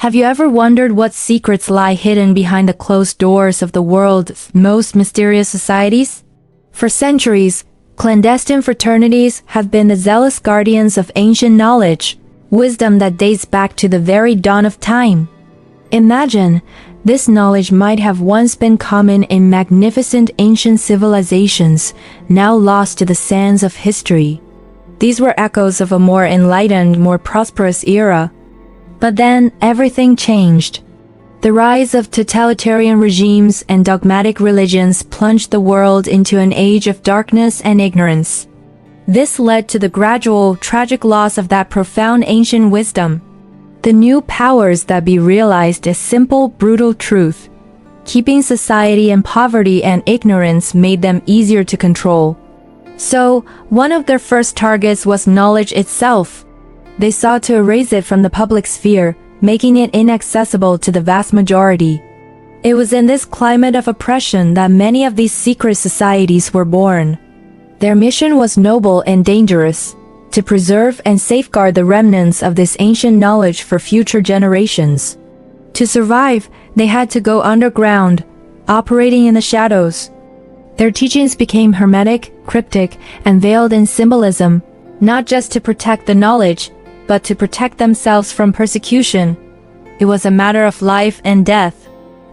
Have you ever wondered what secrets lie hidden behind the closed doors of the world's most mysterious societies? For centuries, clandestine fraternities have been the zealous guardians of ancient knowledge, wisdom that dates back to the very dawn of time. Imagine, this knowledge might have once been common in magnificent ancient civilizations, now lost to the sands of history. These were echoes of a more enlightened, more prosperous era. But then, everything changed. The rise of totalitarian regimes and dogmatic religions plunged the world into an age of darkness and ignorance. This led to the gradual, tragic loss of that profound ancient wisdom. The new powers that be realized as simple, brutal truth. Keeping society in poverty and ignorance made them easier to control. So, one of their first targets was knowledge itself. They sought to erase it from the public sphere, making it inaccessible to the vast majority. It was in this climate of oppression that many of these secret societies were born. Their mission was noble and dangerous, to preserve and safeguard the remnants of this ancient knowledge for future generations. To survive, they had to go underground, operating in the shadows. Their teachings became hermetic, cryptic, and veiled in symbolism, not just to protect the knowledge, but to protect themselves from persecution. It was a matter of life and death.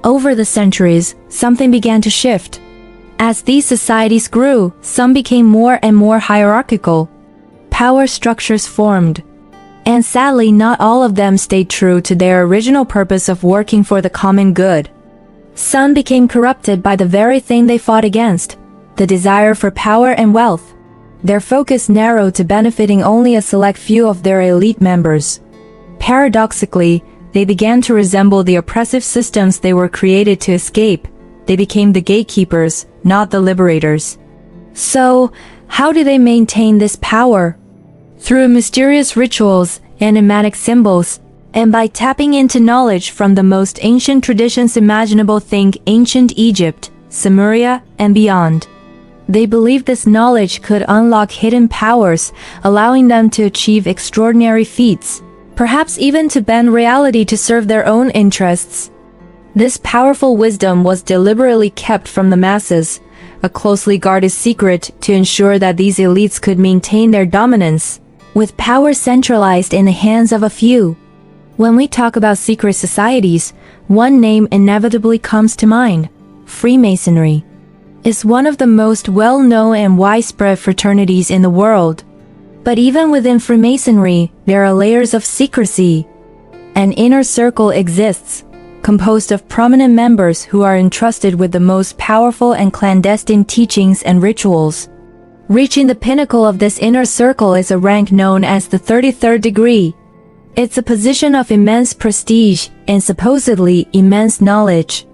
Over the centuries, something began to shift. As these societies grew, some became more and more hierarchical. Power structures formed. And sadly, not all of them stayed true to their original purpose of working for the common good. Some became corrupted by the very thing they fought against, the desire for power and wealth. Their focus narrowed to benefiting only a select few of their elite members. Paradoxically, they began to resemble the oppressive systems they were created to escape. They became the gatekeepers, not the liberators. So, how do they maintain this power? Through mysterious rituals, enigmatic symbols, and by tapping into knowledge from the most ancient traditions imaginable. Think ancient Egypt, Sumeria, and beyond. They believed this knowledge could unlock hidden powers, allowing them to achieve extraordinary feats, perhaps even to bend reality to serve their own interests. This powerful wisdom was deliberately kept from the masses, a closely guarded secret to ensure that these elites could maintain their dominance, with power centralized in the hands of a few. When we talk about secret societies, one name inevitably comes to mind: Freemasonry. Is one of the most well-known and widespread fraternities in the world. But even within Freemasonry, there are layers of secrecy. An inner circle exists, composed of prominent members who are entrusted with the most powerful and clandestine teachings and rituals. Reaching the pinnacle of this inner circle is a rank known as the 33rd degree. It's a position of immense prestige and supposedly immense knowledge.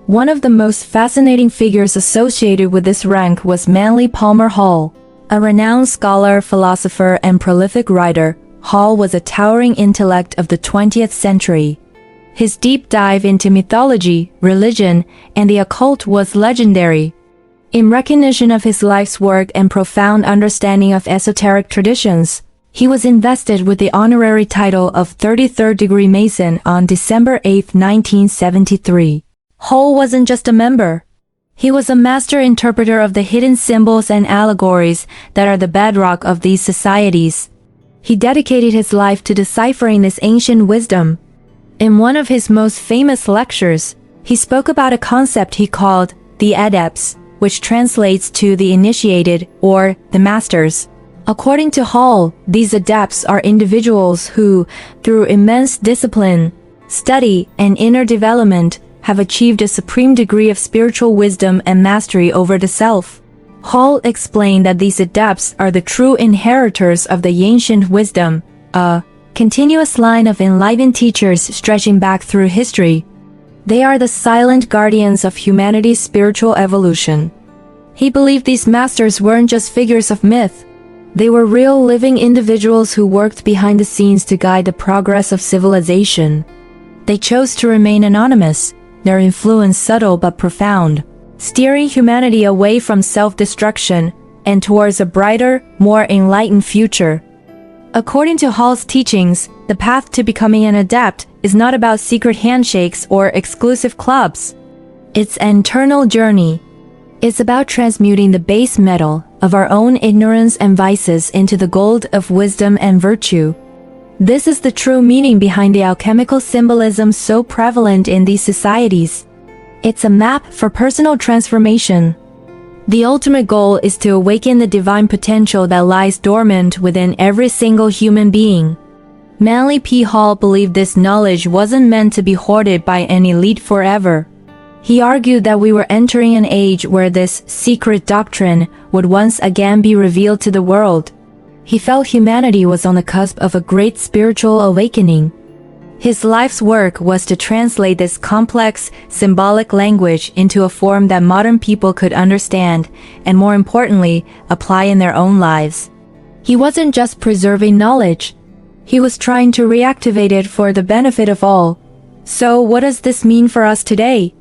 One of the most fascinating figures associated with this rank was Manly Palmer Hall. A renowned scholar, philosopher, and prolific writer, Hall was a towering intellect of the 20th century. His deep dive into mythology, religion, and the occult was legendary. In recognition of his life's work and profound understanding of esoteric traditions, he was invested with the honorary title of 33rd degree Mason on December 8, 1973. Hall wasn't just a member. He was a master interpreter of the hidden symbols and allegories that are the bedrock of these societies. He dedicated his life to deciphering this ancient wisdom. In one of his most famous lectures, he spoke about a concept he called the Adepts, which translates to the initiated or the masters. According to Hall, these adepts are individuals who, through immense discipline, study, and inner development, have achieved a supreme degree of spiritual wisdom and mastery over the self. Hall explained that these adepts are the true inheritors of the ancient wisdom, a continuous line of enlightened teachers stretching back through history. They are the silent guardians of humanity's spiritual evolution. He believed these masters weren't just figures of myth. They were real living individuals who worked behind the scenes to guide the progress of civilization. They chose to remain anonymous, their influence subtle but profound, steering humanity away from self-destruction and towards a brighter, more enlightened future. According to Hall's teachings, the path to becoming an adept is not about secret handshakes or exclusive clubs. It's an internal journey. It's about transmuting the base metal of our own ignorance and vices into the gold of wisdom and virtue. This is the true meaning behind the alchemical symbolism so prevalent in these societies. It's a map for personal transformation. The ultimate goal is to awaken the divine potential that lies dormant within every single human being. Manly P. Hall believed this knowledge wasn't meant to be hoarded by an elite forever. He argued that we were entering an age where this secret doctrine would once again be revealed to the world. He felt humanity was on the cusp of a great spiritual awakening. His life's work was to translate this complex, symbolic language into a form that modern people could understand, and more importantly, apply in their own lives. He wasn't just preserving knowledge. He was trying to reactivate it for the benefit of all. So what does this mean for us today?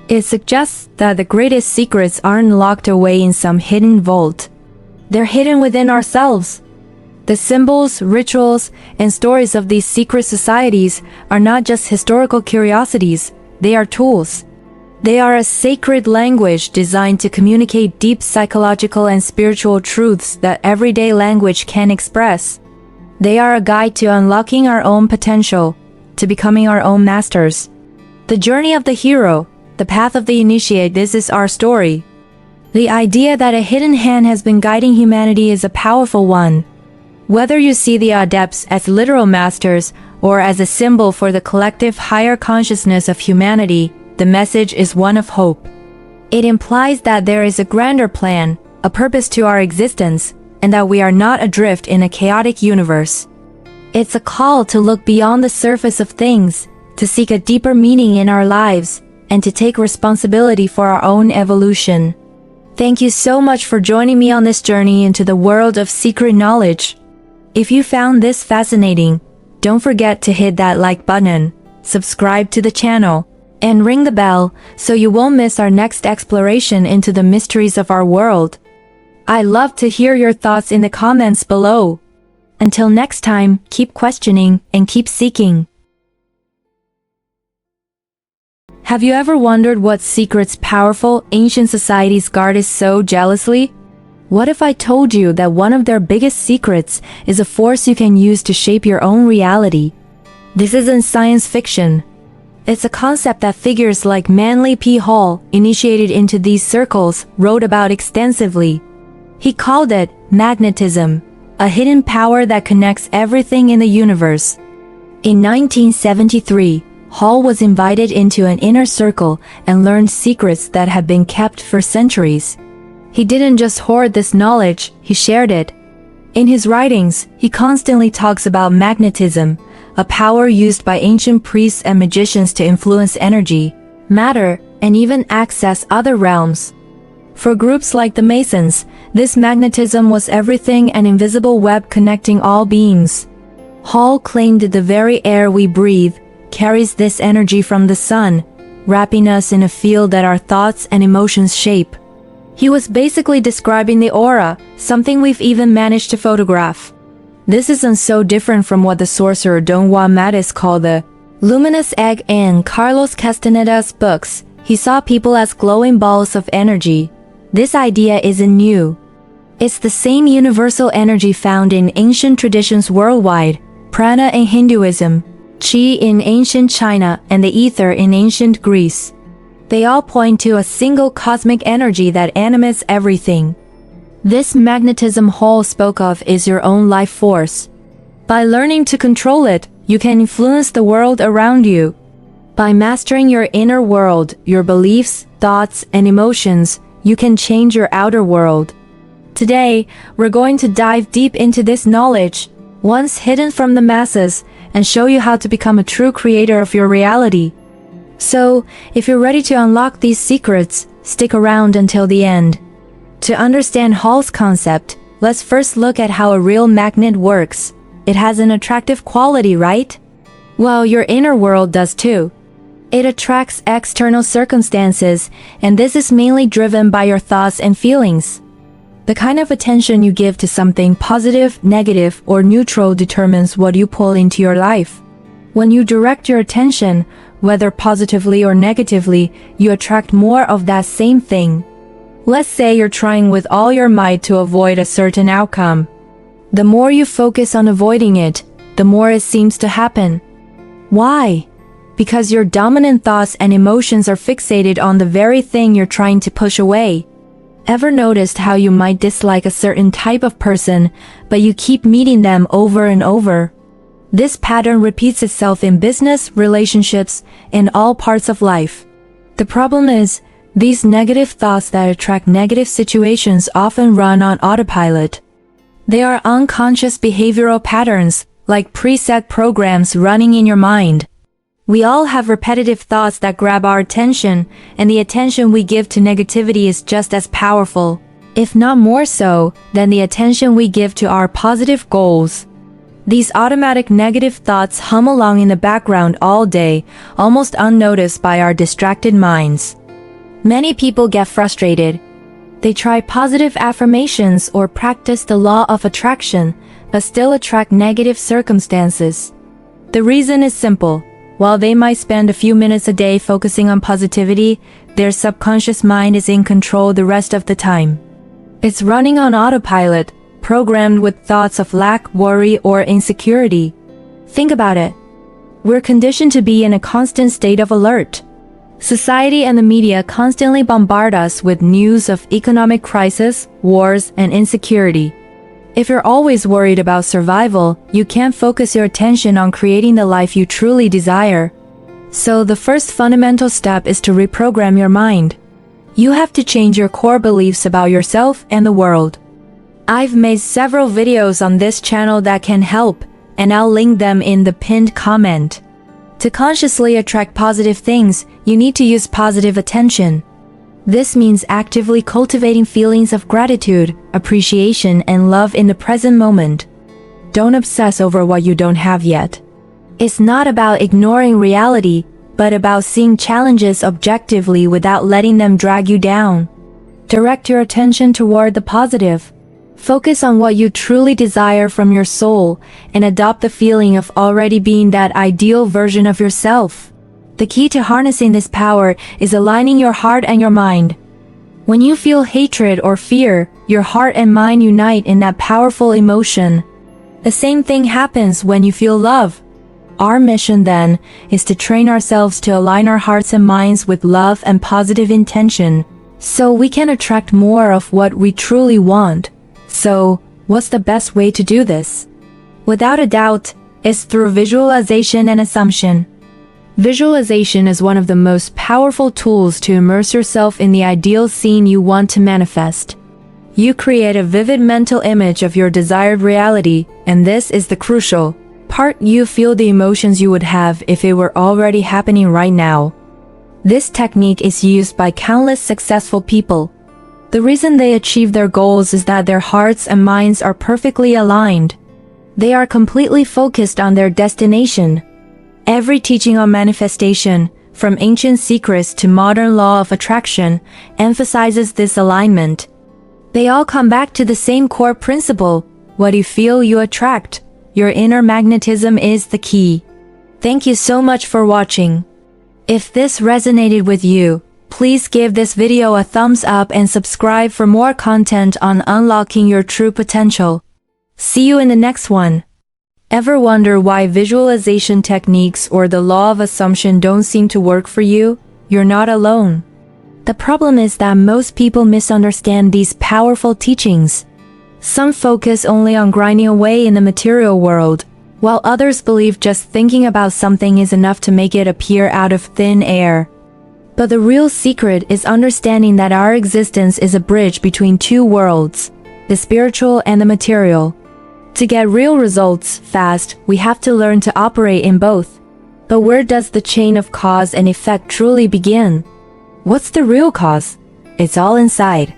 It suggests that the greatest secrets aren't locked away in some hidden vault. They're hidden within ourselves. The symbols, rituals, and stories of these secret societies are not just historical curiosities, they are tools. They are a sacred language designed to communicate deep psychological and spiritual truths that everyday language can't express. They are a guide to unlocking our own potential, to becoming our own masters. The journey of the hero, the path of the initiate, this is our story. The idea that a hidden hand has been guiding humanity is a powerful one. Whether you see the Adepts as literal masters or as a symbol for the collective higher consciousness of humanity, the message is one of hope. It implies that there is a grander plan, a purpose to our existence, and that we are not adrift in a chaotic universe. It's a call to look beyond the surface of things, to seek a deeper meaning in our lives, and to take responsibility for our own evolution. Thank you so much for joining me on this journey into the world of secret knowledge. If you found this fascinating, don't forget to hit that like button, subscribe to the channel, and ring the bell so you won't miss our next exploration into the mysteries of our world. I'd love to hear your thoughts in the comments below. Until next time, keep questioning and keep seeking. Have you ever wondered what secrets powerful, ancient societies guarded so jealously? What if I told you that one of their biggest secrets is a force you can use to shape your own reality? This isn't science fiction. It's a concept that figures like Manly P. Hall, initiated into these circles, wrote about extensively. He called it magnetism, a hidden power that connects everything in the universe. In 1973, Hall was invited into an inner circle and learned secrets that had been kept for centuries. He didn't just hoard this knowledge, he shared it. In his writings, he constantly talks about magnetism, a power used by ancient priests and magicians to influence energy, matter, and even access other realms. For groups like the Masons, this magnetism was everything, an invisible web connecting all beings. Hall claimed that the very air we breathe carries this energy from the sun, wrapping us in a field that our thoughts and emotions shape. He was basically describing the aura, something we've even managed to photograph. This isn't so different from what the sorcerer Don Juan Matus called the luminous egg in Carlos Castaneda's books. He saw people as glowing balls of energy. This idea isn't new. It's the same universal energy found in ancient traditions worldwide, prana in Hinduism, chi in ancient China, and the ether in ancient Greece. They all point to a single cosmic energy that animates everything. This magnetism Hall spoke of is your own life force. By learning to control it, you can influence the world around you. By mastering your inner world, your beliefs, thoughts, and emotions, you can change your outer world. Today, we're going to dive deep into this knowledge, once hidden from the masses, and show you how to become a true creator of your reality. So, if you're ready to unlock these secrets, stick around until the end. To understand Hall's concept, let's first look at how a real magnet works. It has an attractive quality, right? Well, your inner world does too. It attracts external circumstances, and this is mainly driven by your thoughts and feelings. The kind of attention you give to something positive, negative, or neutral determines what you pull into your life. When you direct your attention, whether positively or negatively, you attract more of that same thing. Let's say you're trying with all your might to avoid a certain outcome. The more you focus on avoiding it, the more it seems to happen. Why? Because your dominant thoughts and emotions are fixated on the very thing you're trying to push away. Ever noticed how you might dislike a certain type of person, but you keep meeting them over and over? This pattern repeats itself in business, relationships, and all parts of life. The problem is, these negative thoughts that attract negative situations often run on autopilot. They are unconscious behavioral patterns, like preset programs running in your mind. We all have repetitive thoughts that grab our attention, and the attention we give to negativity is just as powerful, if not more so, than the attention we give to our positive goals. These automatic negative thoughts hum along in the background all day, almost unnoticed by our distracted minds. Many people get frustrated. They try positive affirmations or practice the law of attraction, but still attract negative circumstances. The reason is simple. While they might spend a few minutes a day focusing on positivity, their subconscious mind is in control the rest of the time. It's running on autopilot, programmed with thoughts of lack, worry, or insecurity. Think about it. We're conditioned to be in a constant state of alert. Society and the media constantly bombard us with news of economic crisis, wars, and insecurity. If you're always worried about survival, you can't focus your attention on creating the life you truly desire. So the first fundamental step is to reprogram your mind. You have to change your core beliefs about yourself and the world. I've made several videos on this channel that can help, and I'll link them in the pinned comment. To consciously attract positive things, you need to use positive attention. This means actively cultivating feelings of gratitude, appreciation, and love in the present moment. Don't obsess over what you don't have yet. It's not about ignoring reality, but about seeing challenges objectively without letting them drag you down. Direct your attention toward the positive. Focus on what you truly desire from your soul, and adopt the feeling of already being that ideal version of yourself. The key to harnessing this power is aligning your heart and your mind. When you feel hatred or fear, your heart and mind unite in that powerful emotion. The same thing happens when you feel love. Our mission then is to train ourselves to align our hearts and minds with love and positive intention, so we can attract more of what we truly want. So, what's the best way to do this? Without a doubt, it's through visualization and assumption. Visualization is one of the most powerful tools to immerse yourself in the ideal scene you want to manifest. You create a vivid mental image of your desired reality, and this is the crucial part. You feel the emotions you would have if it were already happening right now. This technique is used by countless successful people. The reason they achieve their goals is that their hearts and minds are perfectly aligned. They are completely focused on their destination. Every teaching on manifestation, from ancient secrets to modern law of attraction, emphasizes this alignment. They all come back to the same core principle: what you feel, you attract. Your inner magnetism is the key. Thank you so much for watching. If this resonated with you, please give this video a thumbs up and subscribe for more content on unlocking your true potential. See you in the next one. Ever wonder why visualization techniques or the law of assumption don't seem to work for you? You're not alone. The problem is that most people misunderstand these powerful teachings. Some focus only on grinding away in the material world, while others believe just thinking about something is enough to make it appear out of thin air. But the real secret is understanding that our existence is a bridge between two worlds, the spiritual and the material. To get real results fast, we have to learn to operate in both. But where does the chain of cause and effect truly begin? What's the real cause? It's all inside.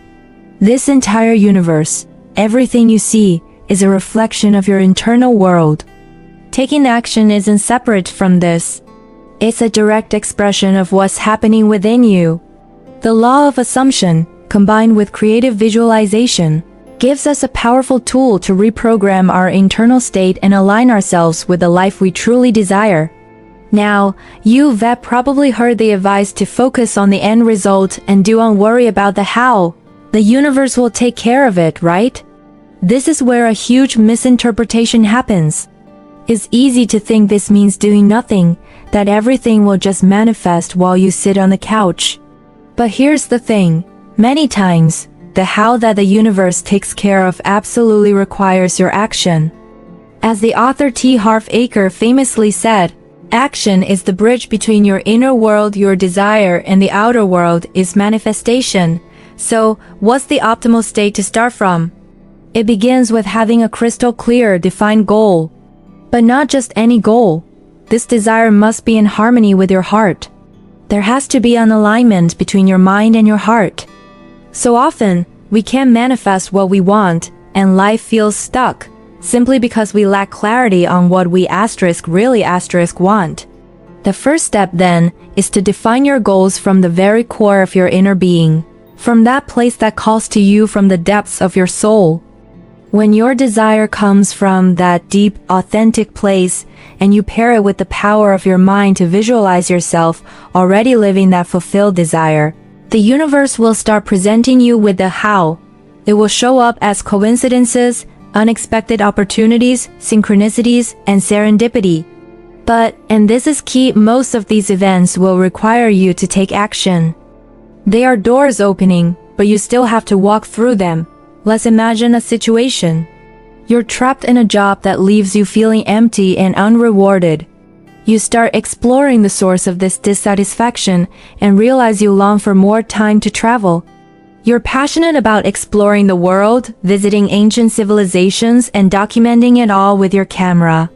This entire universe, everything you see, is a reflection of your internal world. Taking action isn't separate from this. It's a direct expression of what's happening within you. The law of assumption, combined with creative visualization, gives us a powerful tool to reprogram our internal state and align ourselves with the life we truly desire. Now, you've probably heard the advice to focus on the end result and don't worry about the how. The universe will take care of it, right? This is where a huge misinterpretation happens. It's easy to think this means doing nothing, that everything will just manifest while you sit on the couch. But here's the thing, many times, the how that the universe takes care of absolutely requires your action. As the author T. Harv Eker famously said, action is the bridge between your inner world, your desire, and the outer world is manifestation. So, what's the optimal state to start from? It begins with having a crystal clear, defined goal. But not just any goal. This desire must be in harmony with your heart. There has to be an alignment between your mind and your heart. So often, we can't manifest what we want, and life feels stuck, simply because we lack clarity on what we really want. The first step then, is to define your goals from the very core of your inner being, from that place that calls to you from the depths of your soul. When your desire comes from that deep, authentic place, and you pair it with the power of your mind to visualize yourself already living that fulfilled desire, the universe will start presenting you with the how. It will show up as coincidences, unexpected opportunities, synchronicities, and serendipity. But, and this is key, most of these events will require you to take action. They are doors opening, but you still have to walk through them. Let's imagine a situation. You're trapped in a job that leaves you feeling empty and unrewarded. You start exploring the source of this dissatisfaction and realize you long for more time to travel. You're passionate about exploring the world, visiting ancient civilizations, and documenting it all with your camera.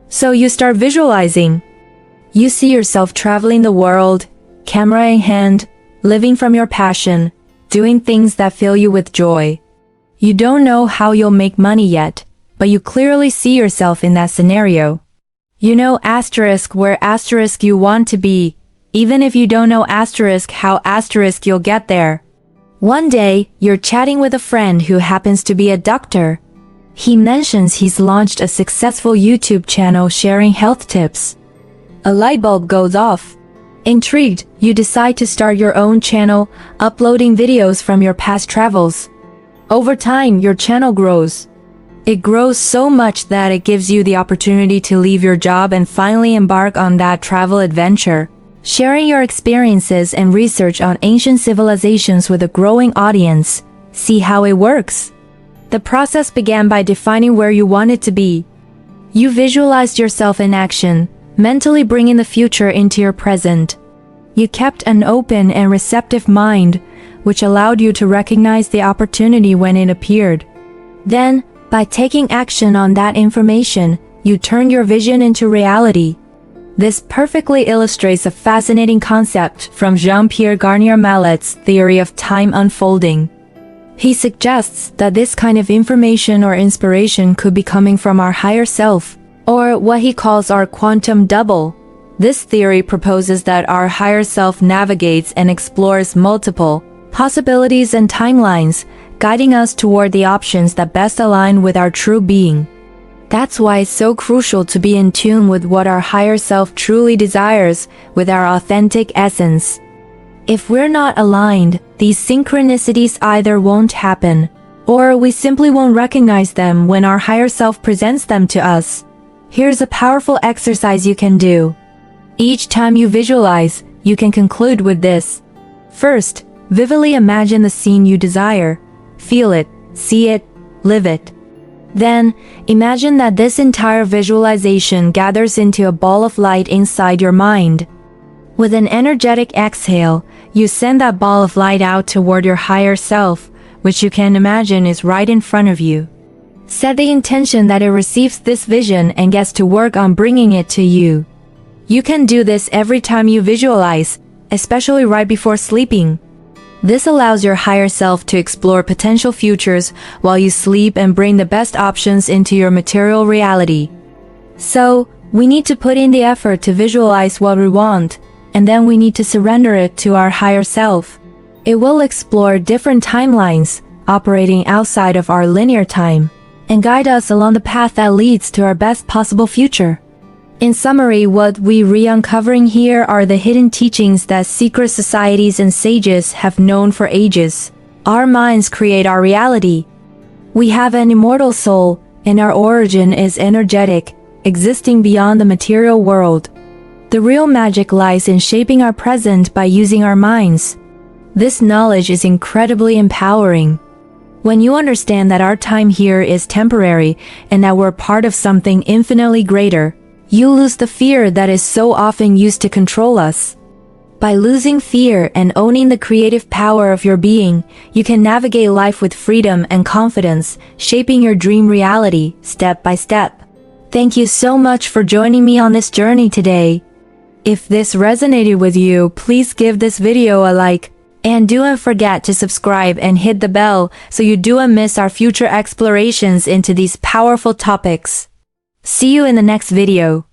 So you start visualizing. You see yourself traveling the world, camera in hand, living from your passion, doing things that fill you with joy. You don't know how you'll make money yet, but you clearly see yourself in that scenario. You know asterisk where asterisk you want to be, even if you don't know asterisk how asterisk you'll get there. One day, you're chatting with a friend who happens to be a doctor. He mentions he's launched a successful YouTube channel sharing health tips. A light bulb goes off. Intrigued, you decide to start your own channel, uploading videos from your past travels. Over time, your channel grows. It grows so much that it gives you the opportunity to leave your job and finally embark on that travel adventure, sharing your experiences and research on ancient civilizations with a growing audience. See how it works? The process began by defining where you wanted to be. You visualized yourself in action, mentally bringing the future into your present. You kept an open and receptive mind, which allowed you to recognize the opportunity when it appeared. Then, by taking action on that information, you turned your vision into reality. This perfectly illustrates a fascinating concept from Jean-Pierre Garnier Mallet's theory of time unfolding. He suggests that this kind of information or inspiration could be coming from our higher self, or what he calls our quantum double. This theory proposes that our higher self navigates and explores multiple possibilities and timelines, guiding us toward the options that best align with our true being. That's why it's so crucial to be in tune with what our higher self truly desires, with our authentic essence. If we're not aligned, these synchronicities either won't happen, or we simply won't recognize them when our higher self presents them to us. Here's a powerful exercise you can do. Each time you visualize, you can conclude with this. First, vividly imagine the scene you desire. Feel it, see it, live it. Then, imagine that this entire visualization gathers into a ball of light inside your mind. With an energetic exhale, you send that ball of light out toward your higher self, which you can imagine is right in front of you. Set the intention that it receives this vision and gets to work on bringing it to you. You can do this every time you visualize, especially right before sleeping. This allows your higher self to explore potential futures while you sleep and bring the best options into your material reality. So, we need to put in the effort to visualize what we want, and then we need to surrender it to our higher self. It will explore different timelines, operating outside of our linear time, and guide us along the path that leads to our best possible future. In summary, what we re-uncovering here are the hidden teachings that secret societies and sages have known for ages. Our minds create our reality. We have an immortal soul, and our origin is energetic, existing beyond the material world. The real magic lies in shaping our present by using our minds. This knowledge is incredibly empowering. When you understand that our time here is temporary and that we're part of something infinitely greater, you lose the fear that is so often used to control us. By losing fear and owning the creative power of your being, you can navigate life with freedom and confidence, shaping your dream reality step by step. Thank you so much for joining me on this journey today. If this resonated with you, please give this video a like, and don't forget to subscribe and hit the bell so you don't miss our future explorations into these powerful topics. See you in the next video.